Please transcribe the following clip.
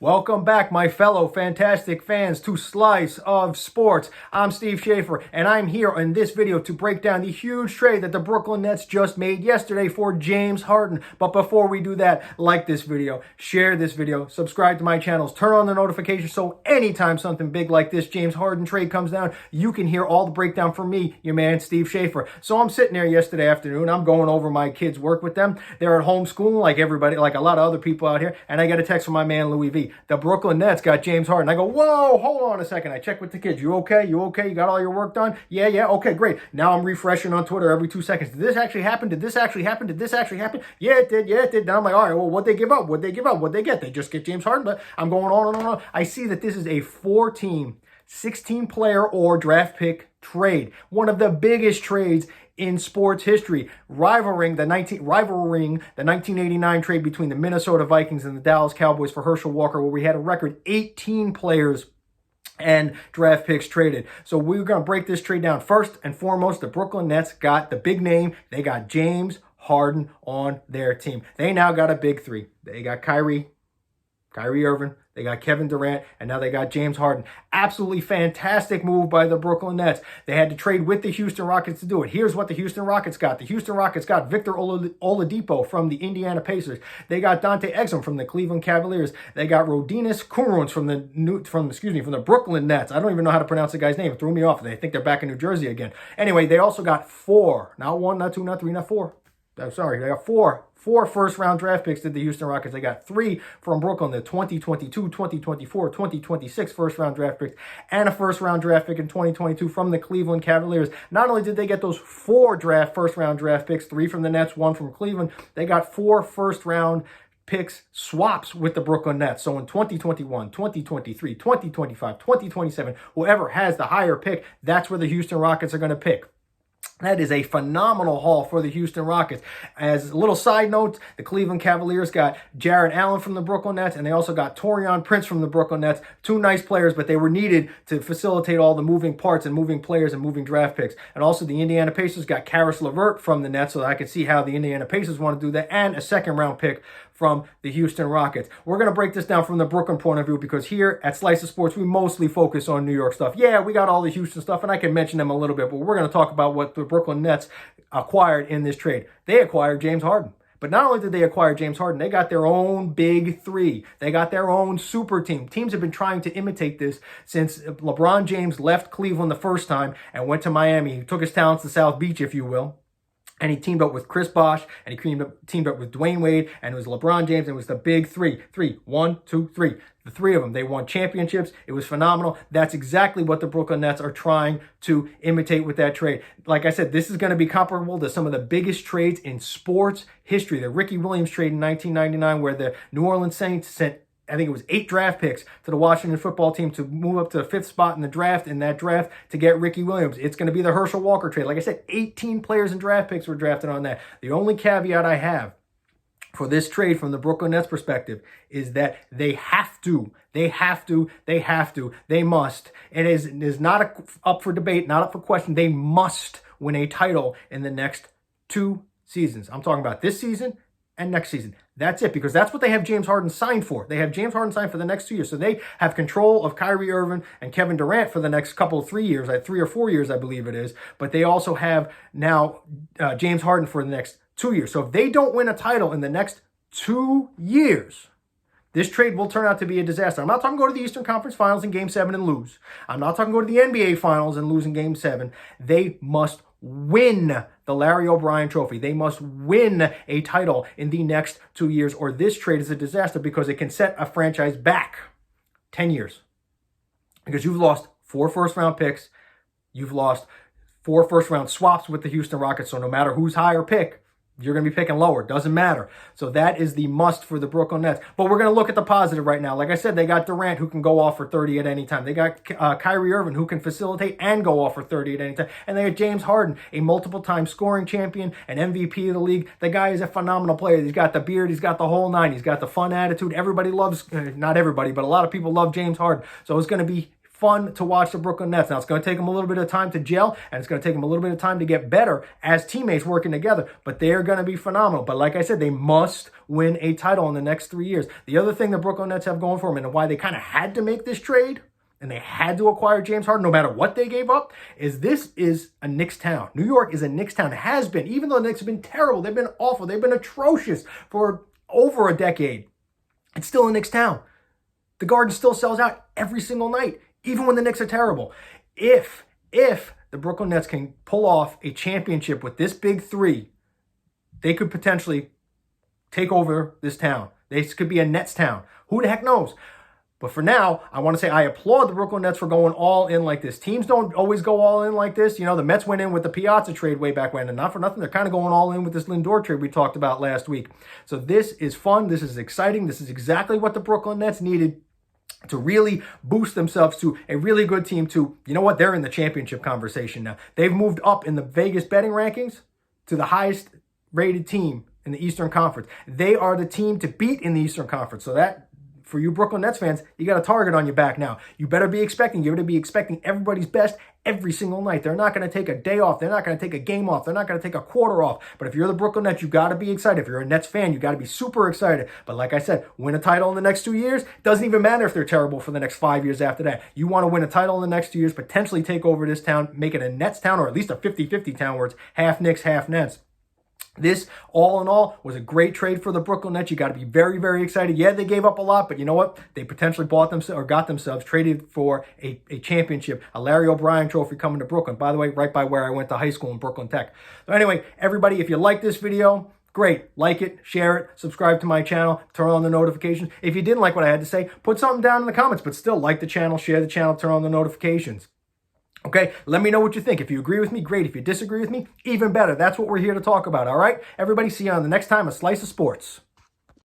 Welcome back, my fellow fantastic fans, to Slice of Sports. I'm Steve Schaefer, and I'm here in this video to break down the huge trade that the Brooklyn Nets just made yesterday for James Harden. But before we do that, like this video, share this video, subscribe to my channels, turn on the notifications so anytime something big like this James Harden trade comes down, you can hear all the breakdown from me, your man Steve Schaefer. So I'm sitting there yesterday afternoon, I'm going over my kids' work with them. They're at home schooling like everybody, like a lot of other people out here, and I get a text from my man Louis V. The Brooklyn Nets got James Harden. I go, whoa, hold on a second. I check with the kids. You okay? You okay? You got all your work done? Yeah. Okay, great. Now I'm refreshing on Twitter every 2 seconds. Did this actually happen? Did this actually happen? Did this actually happen? Yeah, it did. Now I'm like, all right, well, what'd they give up? What'd they get? They just get James Harden? But I'm going on and on. I see that this is a 4-team, 16-player or draft pick trade. One of the biggest trades in sports history, rivaling the 1989 trade between the Minnesota Vikings and the Dallas Cowboys for Herschel Walker, where we had a record 18 players and draft picks traded. So we're going to break this trade down. First and foremost, the Brooklyn Nets got the big name. They got James Harden on their team. They now got a big three. They got Kyrie Irving, they got Kevin Durant, and now they got James Harden. Absolutely fantastic move by the Brooklyn Nets. They had to trade with the Houston Rockets to do it. Here's what the Houston Rockets got. The Houston Rockets got Victor Oladipo from the Indiana Pacers. They got Dante Exum from the Cleveland Cavaliers. They got Rodinas Kurucs from the Brooklyn Nets. I don't even know how to pronounce the guy's name. It threw me off. They think they're back in New Jersey again. Anyway, they also got four, not one, not two, not three, not four. I'm sorry, they got four first-round draft picks to the Houston Rockets. They got 3 from Brooklyn, the 2022, 2024, 2026 first-round draft picks, and a first-round draft pick in 2022 from the Cleveland Cavaliers. Not only did they get those 4 first-round draft picks, 3 from the Nets, 1 from Cleveland, they got 4 first-round picks swaps with the Brooklyn Nets. So in 2021, 2023, 2025, 2027, whoever has the higher pick, that's where the Houston Rockets are going to pick. That is a phenomenal haul for the Houston Rockets. As a little side note, the Cleveland Cavaliers got Jarrett Allen from the Brooklyn Nets, and they also got Taurean Prince from the Brooklyn Nets. 2 nice players, but they were needed to facilitate all the moving parts and moving players and moving draft picks. And also the Indiana Pacers got Karis LeVert from the Nets, so I could see how the Indiana Pacers want to do that, and a second-round pick from the Houston Rockets. We're going to break this down from the Brooklyn point of view because here at Slice of Sports, we mostly focus on New York stuff. Yeah, we got all the Houston stuff, and I can mention them a little bit, but we're going to talk about what the Brooklyn Nets acquired in this trade. They acquired James Harden. But not only did they acquire James Harden, they got their own big three. They got their own super team. Teams have been trying to imitate this since LeBron James left Cleveland the first time and went to Miami. He took his talents to South Beach, if you will. And he teamed up with Chris Bosh, and he teamed up with Dwayne Wade, and it was LeBron James, and it was the big three. 1, 2, 3. The 3 of them. They won championships. It was phenomenal. That's exactly what the Brooklyn Nets are trying to imitate with that trade. Like I said, this is going to be comparable to some of the biggest trades in sports history. The Ricky Williams trade in 1999, where the New Orleans Saints sent, I think it was 8 draft picks to the Washington football team to move up to the 5th spot in that draft to get Ricky Williams. It's going to be the Herschel Walker trade. Like I said, 18 players and draft picks were drafted on that. The only caveat I have for this trade from the Brooklyn Nets perspective is that they must. It is not up for debate, not up for question. They must win a title in the next 2 seasons. I'm talking about this season and next season. That's it, because that's what they have James Harden signed for. They have James Harden signed for the next 2 years. So they have control of Kyrie Irving and Kevin Durant for the next couple of 3 years, 3 or 4 years, I believe it is. But they also have now James Harden for the next 2 years. So if they don't win a title in the next 2 years, this trade will turn out to be a disaster. I'm not talking go to the Eastern Conference Finals in Game 7 and lose. I'm not talking go to the NBA Finals and lose in Game 7. They must win the Larry O'Brien Trophy. They must win a title in the next 2 years, or this trade is a disaster because it can set a franchise back 10 years. Because you've lost 4 first-round picks. You've lost 4 first-round swaps with the Houston Rockets, so no matter who's higher pick, you're going to be picking lower. Doesn't matter. So that is the must for the Brooklyn Nets. But we're going to look at the positive right now. Like I said, they got Durant, who can go off for 30 at any time. They got Kyrie Irving, who can facilitate and go off for 30 at any time. And they got James Harden, a multiple-time scoring champion, an MVP of the league. The guy is a phenomenal player. He's got the beard. He's got the whole 9. He's got the fun attitude. Everybody loves, not everybody, but a lot of people love James Harden. So it's going to be fun to watch the Brooklyn Nets. Now, it's going to take them a little bit of time to gel, and it's going to take them a little bit of time to get better as teammates working together, but they're going to be phenomenal. But like I said, they must win a title in the next 3 years. The other thing the Brooklyn Nets have going for them and why they kind of had to make this trade and they had to acquire James Harden no matter what they gave up is this is a Knicks town. New York is a Knicks town. It has been. Even though the Knicks have been terrible, they've been awful, they've been atrocious for over a decade, it's still a Knicks town. The Garden still sells out every single night, even when the Knicks are terrible. If the Brooklyn Nets can pull off a championship with this big three, they could potentially take over this town. This could be a Nets town. Who the heck knows? But for now, I want to say I applaud the Brooklyn Nets for going all in like this. Teams don't always go all in like this. You know, the Mets went in with the Piazza trade way back when, and not for nothing, they're kind of going all in with this Lindor trade we talked about last week. So this is fun. This is exciting. This is exactly what the Brooklyn Nets needed to really boost themselves to a really good team to, you know what, they're in the championship conversation now. They've moved up in the Vegas betting rankings to the highest rated team in the Eastern Conference. They are the team to beat in the Eastern Conference. So that, for you Brooklyn Nets fans, you got a target on your back now. You better be expecting everybody's best every single night. They're not going to take a day off. They're not going to take a game off. They're not going to take a quarter off. But if you're the Brooklyn Nets, you got to be excited. If you're a Nets fan, you got to be super excited. But like I said, win a title in the next 2 years. Doesn't even matter if they're terrible for the next 5 years after that. You want to win a title in the next 2 years, potentially take over this town, make it a Nets town, or at least a 50-50 town where it's half Knicks, half Nets. This, all in all, was a great trade for the Brooklyn Nets. You got to be very, very excited. Yeah, they gave up a lot, but you know what? They potentially bought themselves or got themselves traded for a championship, a Larry O'Brien trophy coming to Brooklyn. By the way, right by where I went to high school in Brooklyn Tech. So anyway, everybody, if you like this video, great. Like it, share it, subscribe to my channel, turn on the notifications. If you didn't like what I had to say, put something down in the comments, but still like the channel, share the channel, turn on the notifications. Okay, let me know what you think. If you agree with me, great. If you disagree with me, even better. That's what we're here to talk about, all right? Everybody, see you on the next time, A Slice of Sports.